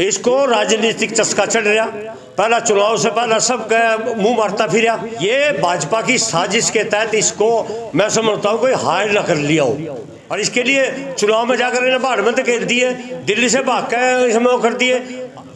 इसको राजनीतिक चस्का चढ़ रहा। पहला चुनाव से पहला सब मुंह मारता फिरा। ये भाजपा की साजिश के तहत इसको मैं समझता हूँ कोई हायर न कर लिया हो, और इसके लिए चुनाव में जाकर इन्हें बाढ़ में धकेल दिए, दिल्ली से भाग कर इसमें वो कर दिए,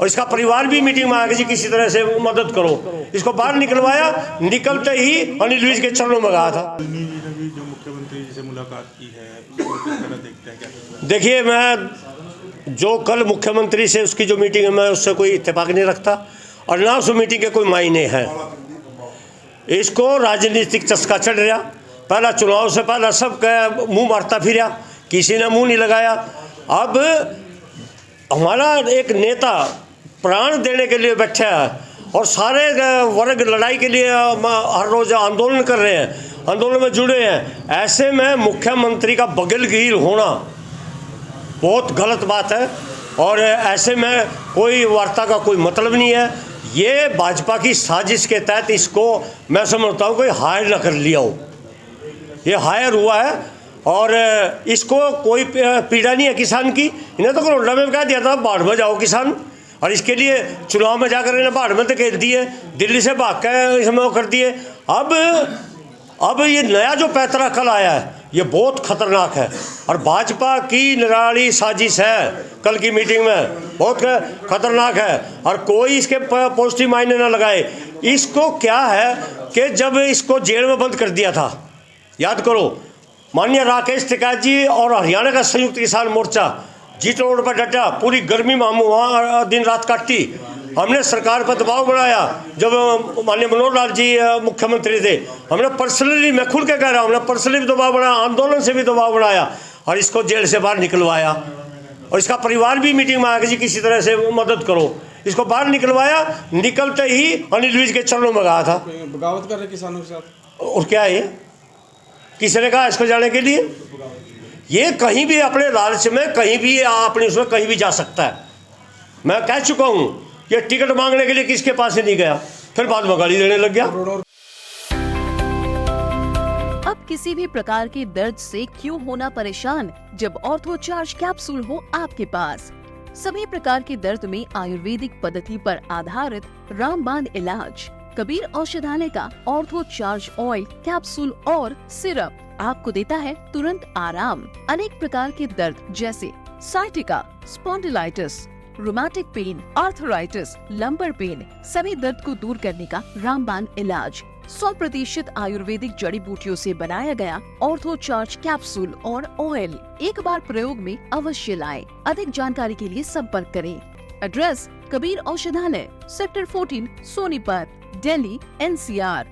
और इसका परिवार भी मीटिंग में आके जी किसी तरह से मदद करो। इसको बाहर निकलवाया, निकलते ही अनिल विज के चरणों में गया था। जो मुख्यमंत्री जी से मुलाकात की है, देखते हैं क्या। देखिए, मैं जो कल मुख्यमंत्री से उसकी जो मीटिंग है, मैं उससे कोई इत्तेफाक नहीं रखता, और ना उस मीटिंग के कोई मायने हैं। इसको राजनीतिक चस्का चढ़ रहा। पहला चुनाव से पहला सब मुंह मारता फिरा, किसी ने मुंह नहीं लगाया। अब हमारा एक नेता प्राण देने के लिए बैठा है, और सारे वर्ग लड़ाई के लिए हर रोज आंदोलन कर रहे हैं, आंदोलन में जुड़े हैं। ऐसे में मुख्यमंत्री का बगलगीर होना बहुत गलत बात है, और ऐसे में कोई वार्ता का कोई मतलब नहीं है। ये भाजपा की साजिश के तहत इसको मैं समझता हूँ कोई हायर न कर लिया हो। ये हायर हुआ है, और इसको कोई पीड़ा नहीं है किसान की। इन्हें तो कोरोना में कह दिया था बाढ़ में जाओ किसान, और इसके लिए चुनाव में जाकर इन्हें बाढ़ में धकेल दिए, दिल्ली से भाग कर इसमें वो कर दिए। अब ये नया जो पैतरा कल आया है, ये बहुत खतरनाक है, और भाजपा की निराली साजिश है। कल की मीटिंग में बहुत खतरनाक है, और कोई इसके पॉजिटिव मायने ना लगाए। इसको क्या है कि जब इसको जेल में बंद कर दिया था, याद करो, माननीय राकेश टिकैत जी और हरियाणा का संयुक्त किसान मोर्चा जीट रोड पर डटा, पूरी गर्मी में हम वहाँ दिन रात काटी। हमने सरकार पर दबाव बनाया। जब माननीय मनोहर लाल जी मुख्यमंत्री थे, हमने पर्सनली, मैं खुल के कह रहा हूँ, हमने पर्सनली भी दबाव बनाया, आंदोलन से भी दबाव बनाया, और इसको जेल से बाहर निकलवाया, और इसका परिवार भी मीटिंग में आके जी किसी तरह से मदद करो। इसको बाहर निकलवाया, निकलते ही अनिल विज के चरणों में गया था। बगावत कर रहे किसानों के साथ, और क्या है, किसी ने कहा इसको जाने के लिए? ये कहीं भी अपने लालच में कहीं भी अपने उसमें कहीं भी जा सकता है। मैं कह चुका हूँ, ये टिकट मांगने के लिए किसके पास ही नहीं गया, फिर बाद में गाली देने लग गया। अब किसी भी प्रकार के दर्द से क्यों होना परेशान, जब ऑर्थो चार्ज कैप्सूल हो आपके पास। सभी प्रकार के दर्द में आयुर्वेदिक पद्धति पर आधारित रामबाण इलाज। कबीर औषधालय का ऑर्थो चार्ज ऑयल, कैप्सूल और सिरप आपको देता है तुरंत आराम। अनेक प्रकार के दर्द जैसे sciatica, spondylitis, rheumatic pain, arthritis, lumbar pain, सभी दर्द को दूर करने का रामबाण इलाज। 100% आयुर्वेदिक जड़ी बूटियों से बनाया गया ऑर्थो चार्ज कैप्सूल और ऑयल एक बार प्रयोग में अवश्य लाएं। अधिक जानकारी के लिए संपर्क करें। एड्रेस: कबीर औषधालय, सेक्टर 14, सोनीपत, दिल्ली, NCR।